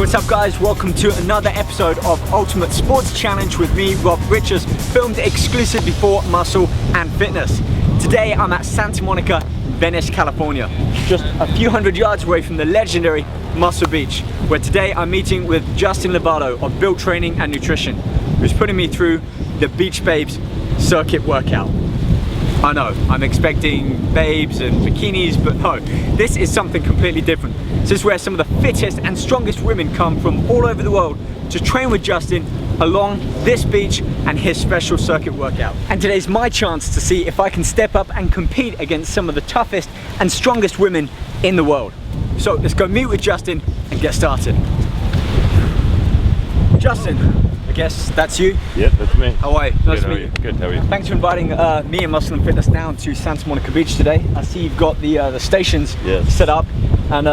What's up guys, welcome to another episode of Ultimate Sports Challenge with me, Rob Richards, filmed exclusively for Muscle and Fitness. Today I'm at Santa Monica, Venice, California, just a few hundred yards away from the legendary Muscle Beach, where today I'm meeting with Justin Lovato of Build Training and Nutrition, who's putting me through the Beach Babes circuit workout. I know, I'm expecting babes and bikinis, but no, this is something completely different. This is where some of the fittest and strongest women come from all over the world to train with Justin along this beach and his special circuit workout. And today's my chance to see if I can step up and compete against some of the toughest and strongest women in the world. So let's go meet with Justin and get started. Justin, I guess that's you? Yep, that's me. How are you? Nice to meet you. Good, how are you? Thanks for inviting me and Muscle and Fitness down to Santa Monica Beach today. I see you've got the stations set up, and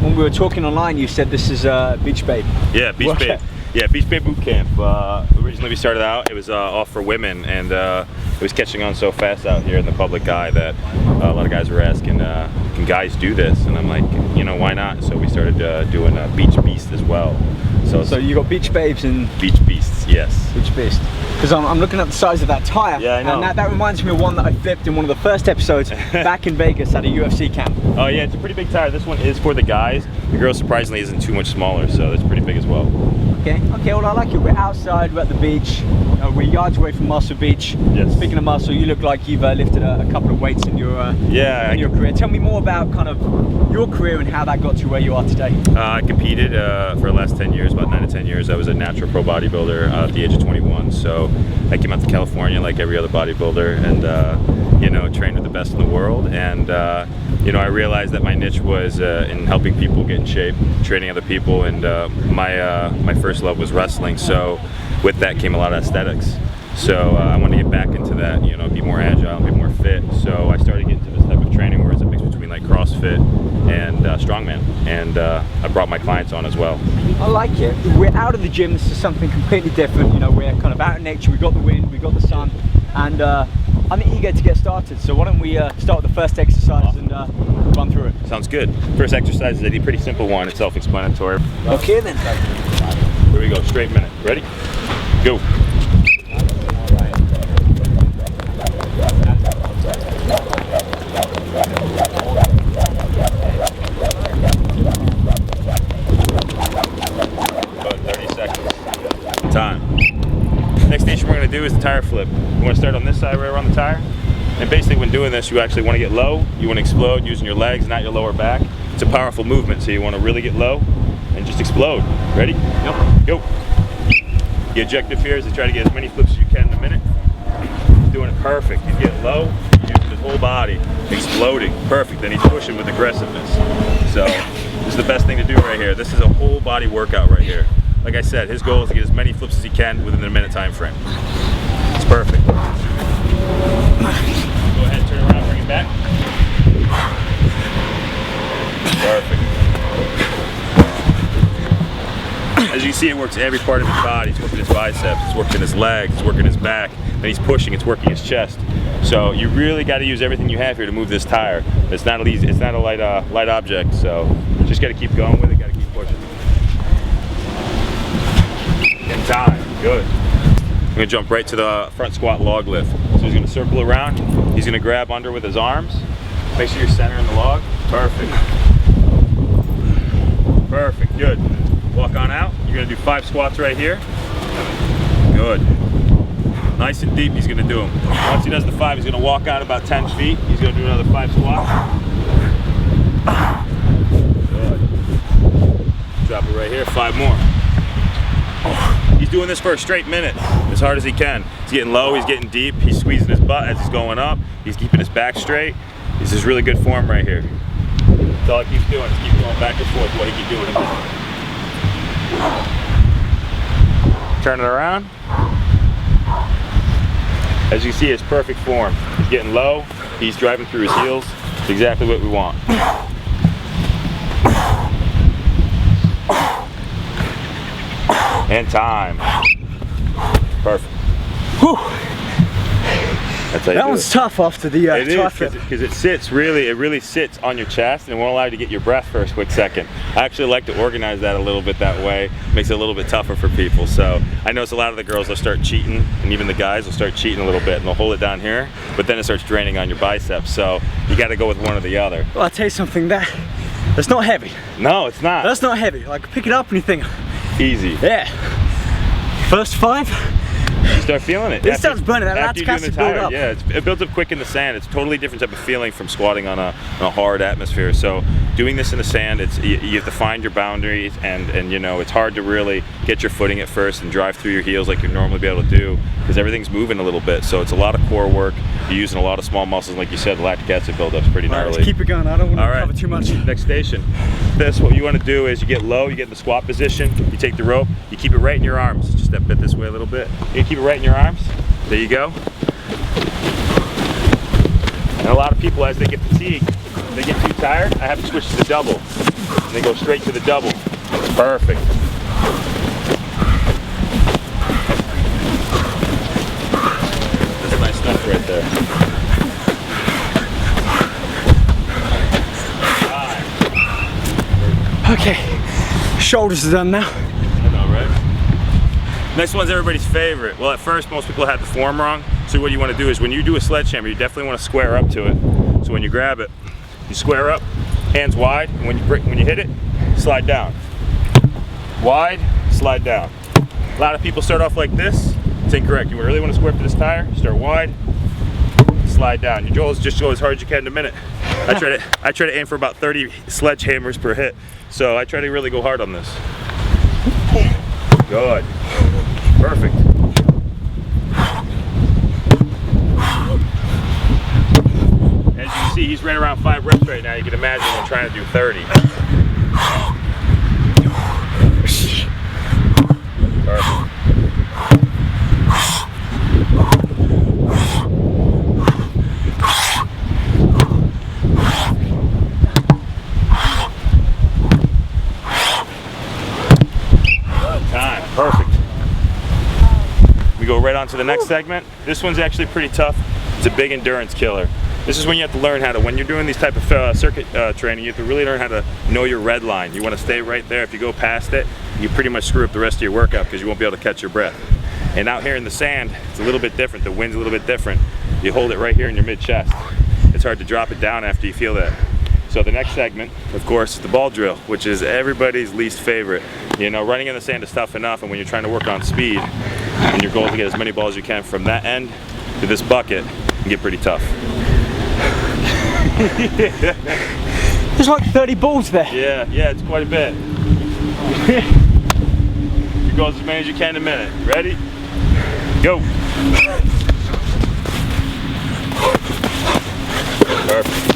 when we were talking online you said this is Beach Babe. Yeah, Beach Babe. Yeah, Beach Babe Bootcamp. Originally we started out, it was all for women, and it was catching on so fast out here in the public eye that a lot of guys were asking, can guys do this? And I'm like, you know, why not? So we started doing Beach Beast as well. So you got Beach Babes and Beach Beasts, yes. Beach Beast. Because I'm looking at the size of that tire. Yeah, I know. And that reminds me of one that I flipped in one of the first episodes back in Vegas at a UFC camp. Oh yeah, it's a pretty big tire. This one is for the guys. The girls surprisingly isn't too much smaller, so it's pretty big as well. Okay, well I like it. We're outside, we're at the beach. We're yards away from Muscle Beach. Yes. Speaking of muscle, you look like you've lifted a couple of weights in your your career. Tell me more about kind of your career and how that got you where you are today. I competed for the last 10 years, about 9 to 10 years. I was a natural pro bodybuilder at the age of 21. So I came out to California like every other bodybuilder, and you know, trained with the best in the world. And you know, I realized that my niche was in helping people get in shape, training other people, and my first love was wrestling. So with that came a lot of aesthetics. So I wanted to get back into that, you know, be more agile, be more fit. So I started getting into this type of training where it's a mix between like CrossFit and strongman, and I brought my clients on as well. I like it. We're out of the gym. This is something completely different. You know, we're kind of out in nature. We got the wind, we got the sun, and I'm eager to get started. So why don't we start with the first exercise and run through it? Sounds good. First exercise is a pretty simple one. It's self-explanatory. Okay then. Here we go. Straight minute. Ready? Go. Time. Next station we're going to do is the tire flip. We want to start on this side right around the tire, and basically when doing this you actually want to get low, you want to explode using your legs, not your lower back. It's a powerful movement, so you want to really get low and just explode. Ready? Yep. Go. The objective here is to try to get as many flips as you can in a minute. Doing it perfect. You get low, you use his whole body, exploding, perfect. Then he's pushing with aggressiveness. So this is the best thing to do right here. This is a whole body workout right here. Like I said, his goal is to get as many flips as he can within a minute time frame. It's perfect. Go ahead, turn around, bring it back. Perfect. As you can see, it works every part of his body. It's working his biceps, it's working his legs, it's working his back, then he's pushing, it's working his chest. So you really got to use everything you have here to move this tire. It's not easy. It's not a light object, so just got to keep going with it, got to keep pushing. In time, good. I'm gonna jump right to the front squat log lift. So he's gonna circle around, he's gonna grab under with his arms. Make sure you're centering the log. Perfect. Perfect, good. Walk on out. You're gonna do 5 squats right here. Good. Nice and deep he's gonna do them. Once he does the 5, he's gonna walk out about 10 feet. He's gonna do another 5 squats. Good. Drop it right here, 5 more. He's doing this for a straight minute, as hard as he can. He's getting low, he's getting deep, he's squeezing his butt as he's going up, he's keeping his back straight. This is really good form right here. That's all he keeps doing, is keep going back and forth while he keeps doing it. Turn it around. As you see, it's perfect form. He's getting low, he's driving through his heels. It's exactly what we want. And time. Perfect. Whew. That's how you that do one's it. tough after the It is, triflip. because it really sits on your chest and it won't allow you to get your breath for a quick second. I actually like to organize that a little bit that way. Makes it a little bit tougher for people. So I notice a lot of the girls will start cheating, and even the guys will start cheating a little bit, and they'll hold it down here, but then it starts draining on your biceps. So you got to go with one or the other. Well, I'll tell you something, that's not heavy. No, it's not. That's not heavy. Like, pick it up and you think, Easy. yeah. First 5. You start feeling it. It starts burning. That After lat's you do got the to build tire, up. yeah, it builds up quick in the sand. It's a totally different type of feeling from squatting on a hard atmosphere. So doing this in the sand, you have to find your boundaries, and you know, it's hard to really get your footing at first and drive through your heels like you'd normally be able to do, because everything's moving a little bit. So it's a lot of core work. You're using a lot of small muscles, like you said. The lactic acid buildup's pretty gnarly. Let's keep it going. I don't want to cover too much. Next station. What you want to do is you get low, you get in the squat position, you take the rope, you keep it right in your arms. Just step it this way a little bit. You keep it right in your arms. There you go. And a lot of people, as they get fatigued, they get too tired, I have to switch to the double. And they go straight to the double. Perfect. That's nice stuff right there. Okay, shoulders are done now. I know, right? Next one's everybody's favorite. Well, at first, most people had the form wrong. So what you want to do is, when you do a sledgehammer, you definitely want to square up to it. So when you grab it, you square up, hands wide, and when you hit it, slide down. Wide, slide down. A lot of people start off like this. It's incorrect. You really want to square up to this tire, start wide, slide down. Your goal is just go as hard as you can in a minute. I try to aim for about 30 sledgehammers per hit. So I try to really go hard on this. Good. Perfect. As you can see, he's right around 5 reps right now. You can imagine I'm trying to do 30. Perfect. Perfect. We go right on to the next segment. This one's actually pretty tough. It's a big endurance killer. This is when you have to learn how to, when you're doing these type of circuit training, you have to really learn how to know your red line. You want to stay right there. If you go past it, you pretty much screw up the rest of your workout because you won't be able to catch your breath. And out here in the sand, it's a little bit different. The wind's a little bit different. You hold it right here in your mid-chest. It's hard to drop it down after you feel that. So the next segment, of course, is the ball drill, which is everybody's least favorite. You know, running in the sand is tough enough, and when you're trying to work on speed, and your goal is to get as many balls as you can from that end to this bucket, it can get pretty tough. There's like 30 balls there. Yeah, it's quite a bit. You go as many as you can in a minute. Ready? Go. Perfect.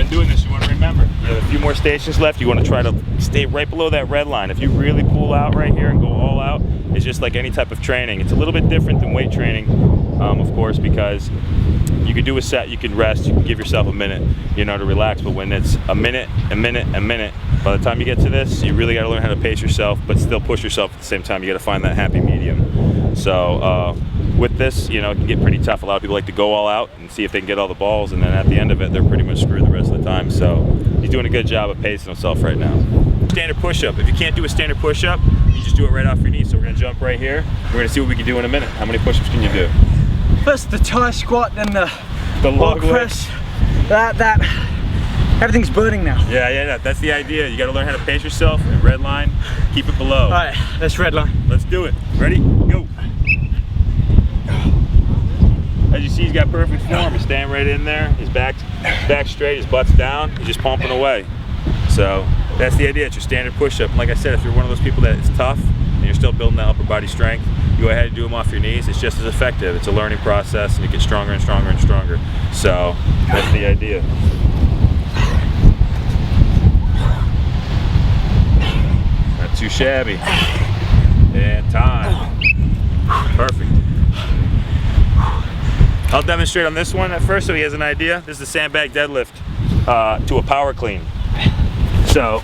Doing this, you want to remember, you have a few more stations left. You want to try to stay right below that red line. If you really pull out right here and go all out, it's just like any type of training. It's a little bit different than weight training, of course, because you can do a set, you can rest, you can give yourself a minute, you know, to relax. But when it's a minute, by the time you get to this, you really got to learn how to pace yourself, but still push yourself at the same time. You got to find that happy medium. So with this, you know, it can get pretty tough. A lot of people like to go all out and see if they can get all the balls, and then at the end of it, they're pretty much screwed the rest of the time. So he's doing a good job of pacing himself right now. Standard push-up. If you can't do a standard push-up, you just do it right off your knees. So we're gonna jump right here. We're gonna see what we can do in a minute. How many push-ups can you do? First the tie squat, then the log press. That. Everything's burning now. Yeah, that's the idea. You gotta learn how to pace yourself and red line, keep it below. All right, let's red line. Let's do it. Ready? Go. As you see, he's got perfect form. He's staying right in there. His back's straight, his butt's down. He's just pumping away. So that's the idea. It's your standard push-up. And like I said, if you're one of those people that it's tough and you're still building that upper body strength, you go ahead and do them off your knees. It's just as effective. It's a learning process, and you get stronger and stronger and stronger. So that's the idea. Not too shabby. And time. Perfect. I'll demonstrate on this one at first so he has an idea. This is the sandbag deadlift to a power clean. So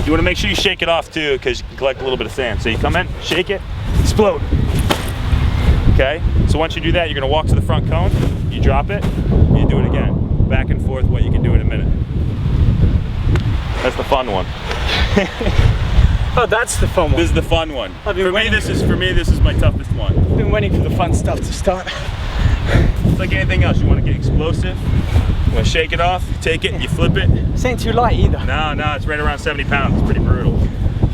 You want to make sure you shake it off too, because you can collect a little bit of sand. So you come in, shake it, explode. Okay, so once you do that, you're gonna walk to the front cone, you drop it, you do it again. Back and forth, what you can do in a minute. That's the fun one. Oh, that's the fun one. This is the fun one. For me, this is my toughest one. I've been waiting for the fun stuff to start. It's like anything else. You want to get explosive. You want to shake it off. You take it. You flip it. This ain't too light either. No, it's right around 70 pounds. It's pretty brutal.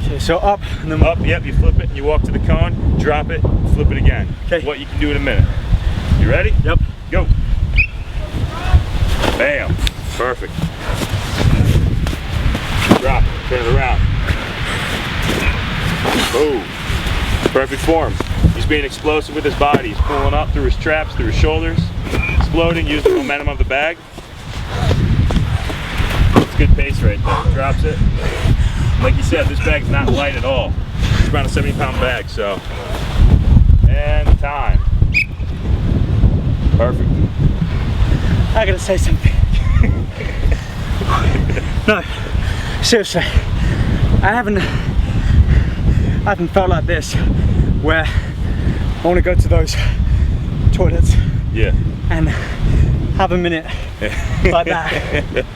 Okay, so up and then up. Yep. You flip it. And you walk to the cone. Drop it. Flip it again. Okay. What you can do in a minute. You ready? Yep. Go. Bam. Perfect. Drop it. Turn it around. Boom. Perfect form. He's being explosive with his body. He's pulling up through his traps, through his shoulders, exploding, using the momentum of the bag. It's good pace right there. Drops it. Like you said, this bag's not light at all. It's around a 70-pound bag, so. And time. Perfect. I gotta say something. No, seriously, I haven't felt like this where I want to go to those toilets and have a minute like that.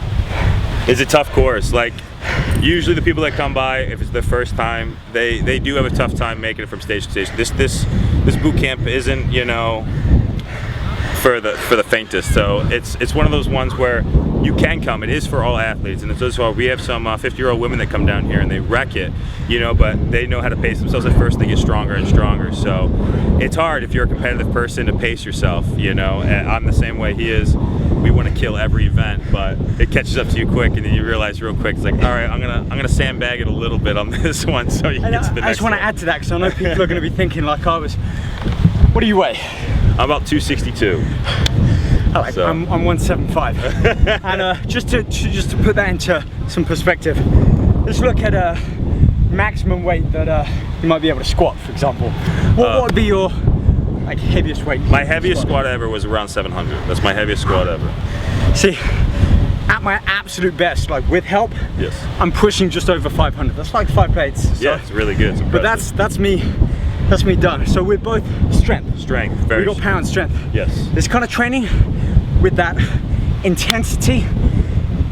It's a tough course. Like, usually the people that come by, if it's their first time, they do have a tough time making it from station to station. This boot camp isn't, you know, for the faintest. So it's one of those ones where you can come. It is for all athletes, and it's as well. We have some 50-year-old women that come down here and they wreck it, you know, but they know how to pace themselves at first. They get stronger and stronger. So it's hard if you're a competitive person to pace yourself, you know. And I'm the same way he is. We want to kill every event, but it catches up to you quick, and then you realize real quick, it's like, all right, I'm gonna sandbag it a little bit on this one, so you can get to the next. I just want to add to that because I know people are going to be thinking like I was. What do you weigh? I'm about 262. So. I'm 175. And just to put that into some perspective, let's look at a maximum weight that you might be able to squat, for example. What would be your like heaviest weight? My heaviest squat ever was around 700. That's my heaviest squat ever. See, at my absolute best, like with help, yes, I'm pushing just over 500. That's like 5 plates. So. Yeah, it's really good. It's impressive. But that's me done. So we're both strength. Strength, very. We got pound strength. Yes. This kind of training with that intensity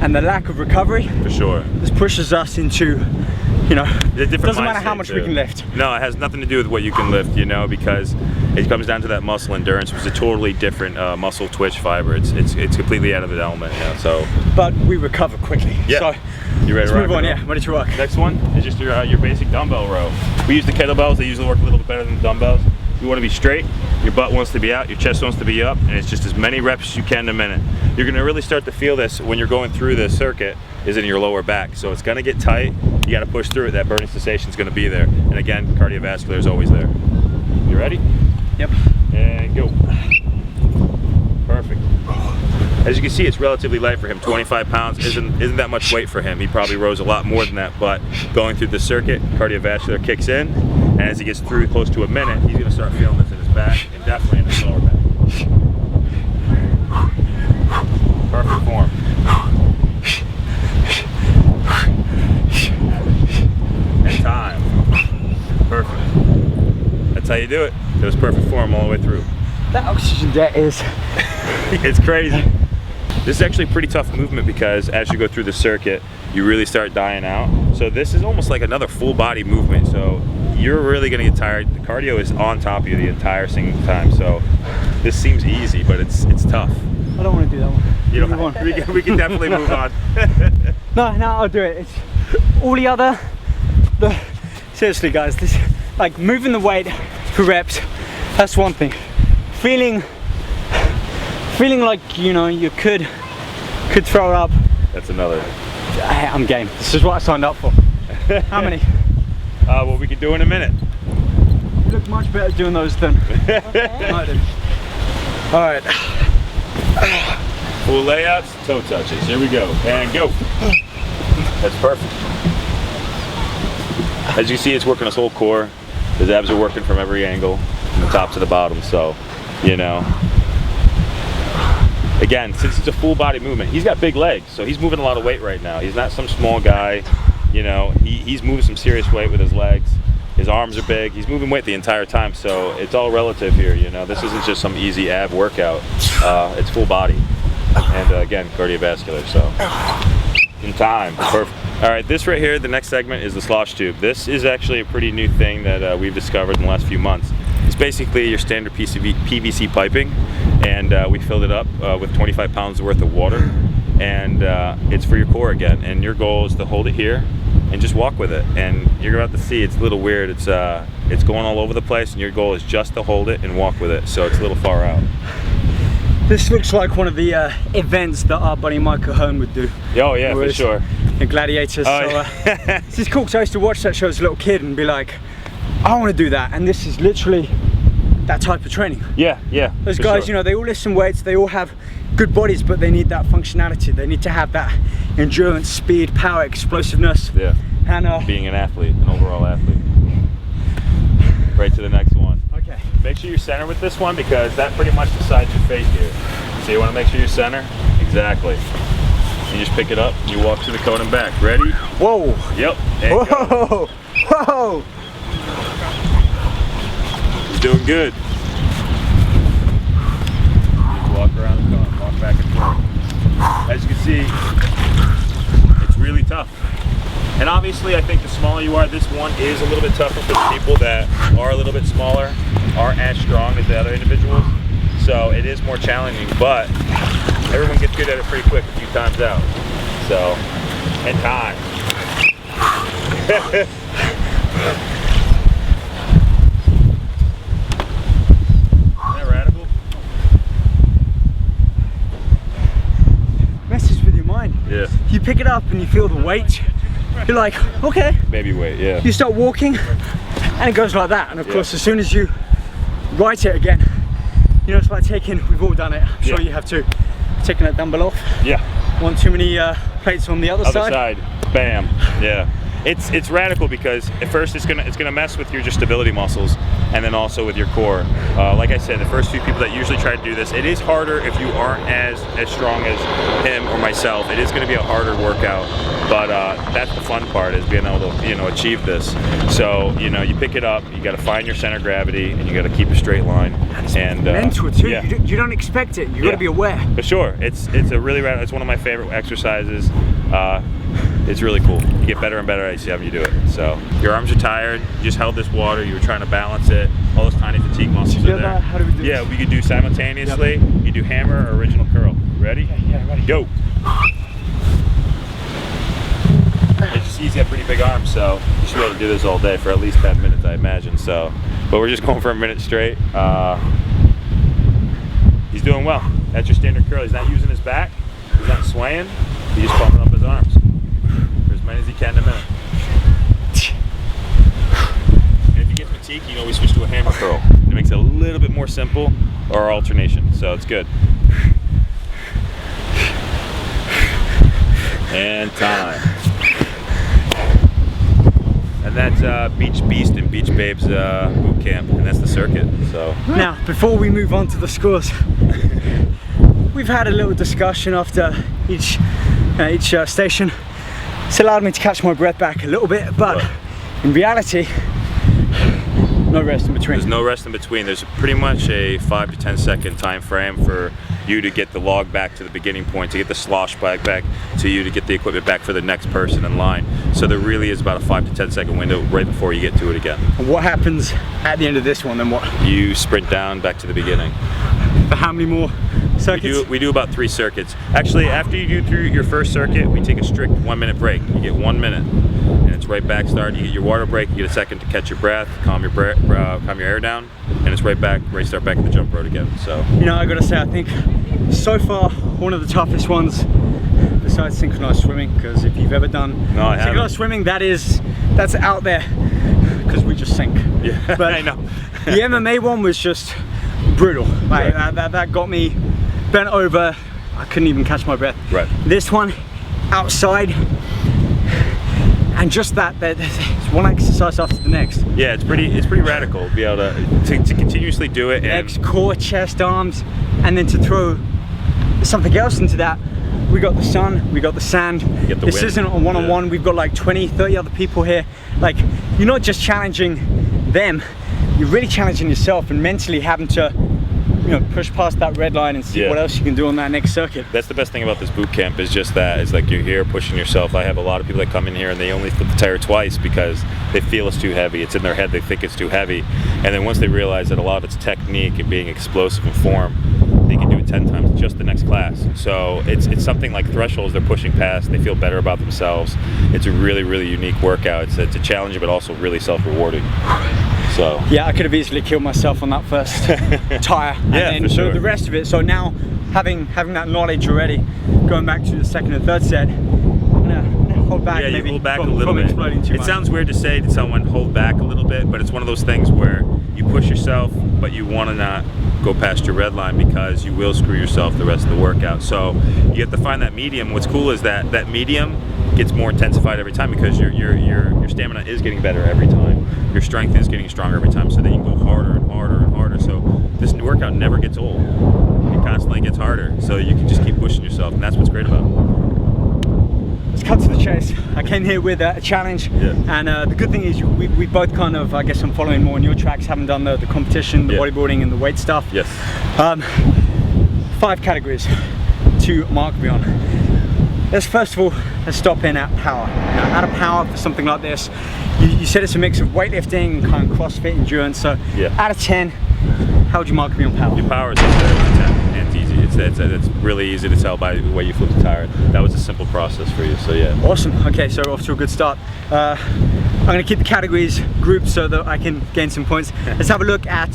and the lack of recovery. For sure. This pushes us into, you know, it doesn't matter how much we can lift. No, it has nothing to do with what you can lift, you know, because it comes down to that muscle endurance, which is a totally different muscle twitch fiber. It's completely out of the element, yeah. So. But we recover quickly. Yeah. So you ready let's to move on? Yeah. Ready to rock. Next one is just your basic dumbbell row. We use the kettlebells. They usually work a little bit better than the dumbbells. You want to be straight, your butt wants to be out, your chest wants to be up, and it's just as many reps as you can in a minute. You're going to really start to feel this when you're going through this circuit is in your lower back. So it's going to get tight. You got to push through it. That burning sensation is going to be there. And again, cardiovascular is always there. You ready? Yep. And go. Perfect. As you can see, it's relatively light for him. 25 pounds isn't that much weight for him. He probably rose a lot more than that, but going through the circuit, cardiovascular kicks in, and as he gets through close to a minute, he's going to start feeling this in his back and definitely in his lower back. Perfect form. And time. Perfect. That's how you do it. It was perfect form all the way through. That oxygen debt is... It's crazy. This is actually a pretty tough movement because as you go through the circuit, you really start dying out. So this is almost like another full body movement. So you're really gonna get tired. The cardio is on top of you the entire single time. So this seems easy, but it's tough. I don't want to do that one. You don't want. We can definitely move on. No, I'll do it. It's all seriously guys, this like moving the weight for reps, that's one thing. Feeling like, you know, you could throw it up. That's another. I'm game. This is what I signed up for. How many? Well, we can do in a minute. You look much better doing those than I did. All right. Full layouts, toe touches. Here we go. And go. That's perfect. As you see, it's working his whole core. His abs are working from every angle, from the top to the bottom. So, you know. Again, since it's a full body movement, he's got big legs, so he's moving a lot of weight right now. He's not some small guy, you know, he's moving some serious weight with his legs. His arms are big. He's moving weight the entire time, so it's all relative here. You know, this isn't just some easy ab workout. It's full body, and again, cardiovascular. So in time, perfect. All right, this right here, the next segment is the slosh tube. This is actually a pretty new thing that we've discovered in the last few months. It's basically your standard PVC piping, and we filled it up with 25 pounds worth of water, and it's for your core again. And your goal is to hold it here and just walk with it. And you're about to see it's a little weird. It's going all over the place, and your goal is just to hold it and walk with it. So it's a little far out. This looks like one of the events that our buddy Michael Hearn would do. Oh yeah, for sure. The Gladiators. Oh, so, this is cool because I used to watch that show as a little kid and be like, I want to do that. And this is literally that type of training. Yeah, yeah. Those guys, you know, they all lift some weights, they all have good bodies, but they need that functionality. They need to have that endurance, speed, power, explosiveness. Yeah. And being an athlete, an overall athlete. Right to the next one. Okay. Make sure you're center with this one because that pretty much decides your fate here. So you want to make sure you're center. Exactly. You just pick it up, you walk to the cone and back. Ready? Whoa. Yep. Whoa. Whoa. He's doing good. Just walk around the cone, walk back and forth. As you can see, it's really tough. And obviously, I think the smaller you are, this one is a little bit tougher for the people that are a little bit smaller, aren't as strong as the other individuals. So it is more challenging, but everyone gets good at it pretty quick a few times out. So, and time. Isn't that radical? Messes with your mind. Yeah. You pick it up and you feel the weight. You're like, okay. Baby weight, yeah. You start walking and it goes like that. And of course, as soon as you right it again, you know, it's like taking, we've all done it. I'm sure you have too. Taking that dumbbell off. Yeah. One too many plates on the other side. Bam. Yeah. It's radical because at first it's gonna mess with your just stability muscles and then also with your core. Like I said, the first few people that usually try to do this, it is harder if you aren't as strong as him or myself. It is gonna be a harder workout, but that's the fun part, is being able to, you know, achieve this. So, you know, you pick it up, you gotta find your center of gravity, and you gotta keep a straight line. And mental too. Yeah. You don't expect it. You gotta be aware. For sure. It's a really radical. It's one of my favorite exercises. It's really cool. You get better and better as you do it. So your arms are tired. You just held this water. You were trying to balance it. All those tiny fatigue muscles are there. How do we do this? We could do simultaneously. You do hammer or original curl. Ready? Yeah, ready. Go. It's just he's got pretty big arms, so you should be able to do this all day for at least 10 minutes, I imagine. So, but we're just going for a minute straight. He's doing well. That's your standard curl. He's not using his back. He's not swaying. He's just pumping up his arms for as many as he can in a minute. And if you get fatigue, you can always switch to a hammer curl. It makes it a little bit more simple, or alternation. So it's good. And time. And that's Beach Beast and Beach Babes Bootcamp, and that's the circuit. So now, before we move on to the scores, we've had a little discussion after each station. It's allowed me to catch my breath back a little bit, but in reality, no rest in between. There's no rest in between. There's pretty much a 5 to 10 second time frame for you to get the log back to the beginning point, to get the slosh back to you, to get the equipment back for the next person in line. So there really is about a 5 to 10 second window right before you get to it again. And what happens at the end of this one, then what? You sprint down back to the beginning. For how many more circuits? We do about 3 circuits. Actually, after you do through your first circuit, we take a strict 1 minute break. You get 1 minute, and it's right back start. You get your water break, you get a second to catch your breath, calm your air down, and it's right start back at the jump road again. So, you know, I gotta say, I think so far one of the toughest ones, besides synchronized swimming, because if you've ever done synchronized swimming, that's out there, because we just sink. Yeah, but I know. The MMA one was just brutal. Like, that got me bent over. I couldn't even catch my breath. Right. This one, outside, and just it's one exercise after the next. Yeah, it's pretty radical to be able to continuously do it. Legs, core, chest, arms, and then to throw something else into that, we got the sun, we got the sand. Get the this wind. isn't a one-on-one. We've got like 20, 30 other people here. Like, you're not just challenging them, you're really challenging yourself and mentally having to, you know, push past that red line and see what else you can do on that next circuit. That's the best thing about this boot camp, is just that it's like you're here pushing yourself. I have a lot of people that come in here and they only flip the tire twice because they feel it's too heavy. It's in their head, they think it's too heavy, and then once they realize that a lot of it's technique and being explosive in form, they can do it 10 times just the next class. So it's something like thresholds they're pushing past. They feel better about themselves. It's a really, really unique workout. It's a challenge, but also really self-rewarding. So yeah, I could have easily killed myself on that first tire, and then for sure. the rest of it. So now, having that knowledge already, going back to the second and third set, I'm gonna hold back. Yeah, maybe you hold back from, a little from bit. exploding too It much. sounds weird to say to someone, hold back a little bit, but it's one of those things where you push yourself, but you want to not go past your red line because you will screw yourself the rest of the workout. So you have to find that medium. What's cool is that medium gets more intensified every time because your stamina is getting better every time. Your strength is getting stronger every time, so then you can go harder and harder and harder. So this workout never gets old. It constantly gets harder. So you can just keep pushing yourself, and that's what's great about it. Let's cut to the chase. I came here with a challenge, and the good thing is we both kind of, I guess I'm following more on your tracks, haven't done the competition, the bodybuilding and the weight stuff. Yes. 5 categories to mark me on. Let's first of all, let's stop in at power. Now, out of power for something like this, you said it's a mix of weightlifting and kind of CrossFit endurance. So out of 10, how would you mark me on power? Your power is up there with 10, and it's easy. It's really easy to tell by the way you flip the tire. That was a simple process for you, so yeah. Awesome. Okay, so off to a good start. I'm going to keep the categories grouped so that I can gain some points. Let's have a look at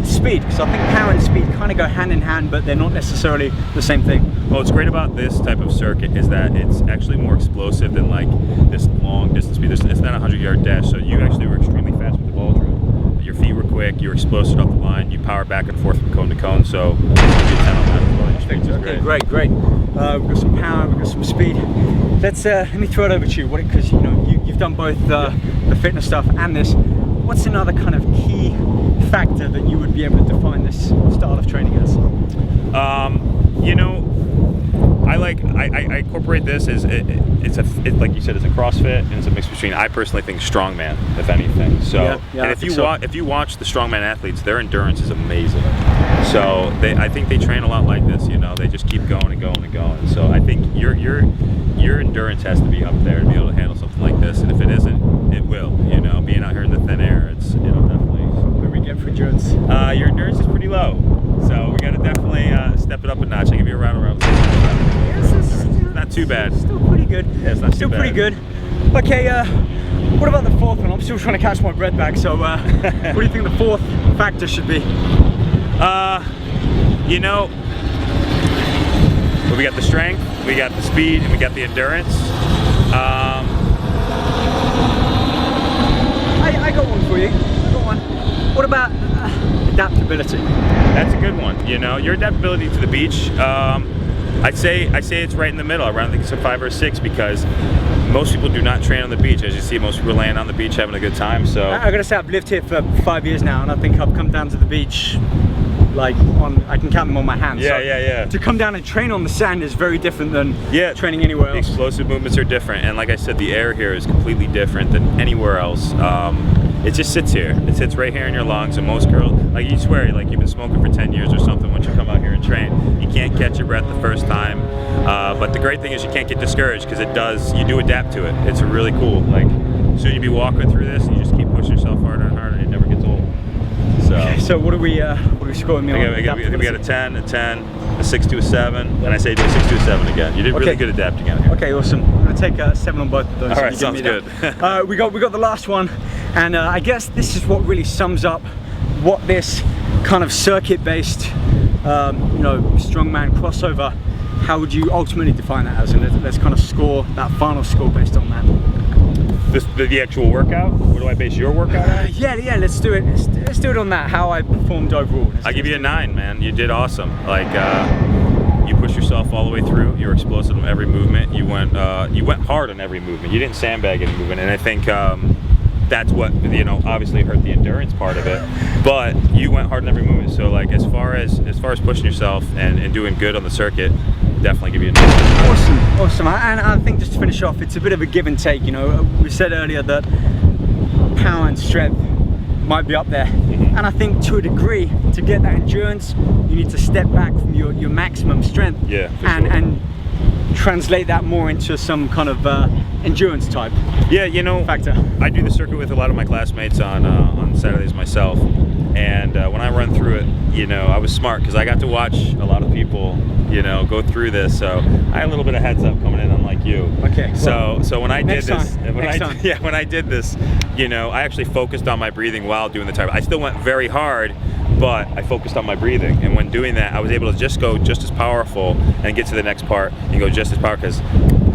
speed. So I think power and speed kind of go hand in hand, but they're not necessarily the same thing. Well, what's great about this type of circuit is that it's actually more explosive than like this long distance speed. It's not a 100-yard dash, so you actually were extremely fast with the ball drill. Your feet were quick, you were explosive off the line, you power back and forth from cone to cone, so you get 10 on that as well. Your speed was great. Great. We've got some power, we've got some speed. Let me throw it over to you, because you know you've done both the fitness stuff and this. What's another kind of key factor that you would be able to define this style of training as? You know, I incorporate this as it's like you said, it's a CrossFit and it's a mix between. I personally think strongman, if anything. So, and if you watch the strongman athletes, their endurance is amazing. So I think they train a lot like this. You know, they just keep going and going and going. So I think your endurance has to be up there to be able to handle something like this. And if it isn't, it will. You know, being out here in the thin air, it'll definitely. What do we get for endurance? Your endurance is pretty low. So we got to definitely step it up a notch. I'll give you a round around. Not too bad. Still pretty good. Yeah, it's not still too bad. Pretty good. Okay, what about the fourth one? I'm still trying to catch my breath back. So, what do you think the fourth factor should be? You know, we got the strength, we got the speed, and we got the endurance. I got one for you. I got one. What about adaptability? That's a good one. You know, your adaptability to the beach. I'd say it's right in the middle. I think it's a 5 or 6 because most people do not train on the beach. As you see, most people are laying on the beach having a good time. So I gotta say, I've lived here for 5 years now, and I think I've come down to the beach like I can count them on my hands. Yeah. To come down and train on the sand is very different than training anywhere else. The explosive movements are different, and like I said, the air here is completely different than anywhere else. It just sits here. It sits right here in your lungs, and most girls, like you swear, like you've been smoking for 10 years or something. Once you come out here and train, you can't catch your breath the first time. But the great thing is you can't get discouraged because you do adapt to it. It's really cool. Like soon you'll be walking through this, and you just keep pushing yourself harder and harder. It never gets old. So what are we scoring me on? I think we got a 10, a 10, a 6 to a 7, and I say do a 6 to a 7 again. You did really good adapting out here. Okay, awesome. I'm gonna take a 7 on both of those. All right, sounds good. We got the last one, and I guess this is what really sums up what this kind of circuit-based, strongman crossover. How would you ultimately define that as? And let's kind of score that final score based on that. The actual workout? What do I base your workout on? Yeah, let's do it. Let's do it on that. How I performed overall. I'll give you a 9, man. You did awesome. Like you pushed yourself all the way through. You were explosive on every movement. You went hard on every movement. You didn't sandbag any movement, and I think that's what obviously hurt the endurance part of it. But you went hard on every movement. So like as far as pushing yourself and doing good on the circuit, definitely give you a Awesome. And I think just to finish off, it's a bit of a give and take. You know, we said earlier that power and strength might be up there, and I think to a degree, to get that endurance, you need to step back from your maximum strength, and translate that more into some kind of endurance type. Yeah, you know, factor. I do the circuit with a lot of my classmates on Saturdays myself, and when I run through it, you know, I was smart because I got to watch a lot of people, you know, go through this, so I had a little bit of heads up coming in, unlike you. Okay. So when I did this, when I did this, you know, I actually focused on my breathing while doing the time. I still went very hard, but I focused on my breathing, and when doing that, I was able to just go just as powerful and get to the next part and go just as powerful because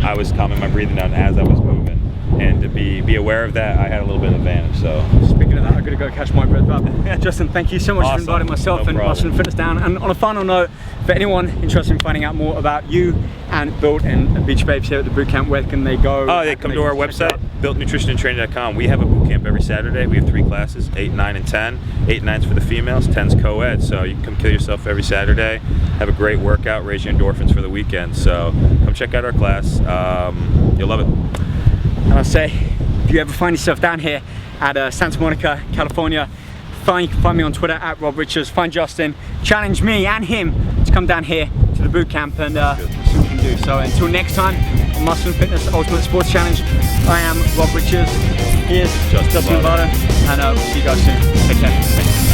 I was calming my breathing down as I was moving. And to be aware of that, I had a little bit of advantage. So speaking of that, I'm gonna go catch my breath up. Justin, thank you so much for inviting myself and Muscle and Fitness down. And on a final note, for anyone interested in finding out more about you and Built and Beach Babes here at the bootcamp, where can they go? Oh, they come to our website, builtnutritionandtraining.com. We have a bootcamp every Saturday. We have 3 classes, 8, 9, and 10. 8 and 9's for the females, 10's co-ed. So you can come kill yourself every Saturday, have a great workout, raise your endorphins for the weekend. So come check out our class. You'll love it. And I say, if you ever find yourself down here at Santa Monica, California, you can find me on Twitter at Rob Richards. Find Justin, challenge me and him to come down here to the boot camp and see what we can do. So until next time, on Muscle and Fitness Ultimate Sports Challenge, I am Rob Richards. He is Justin Lovato, and we'll see you guys soon. Take care.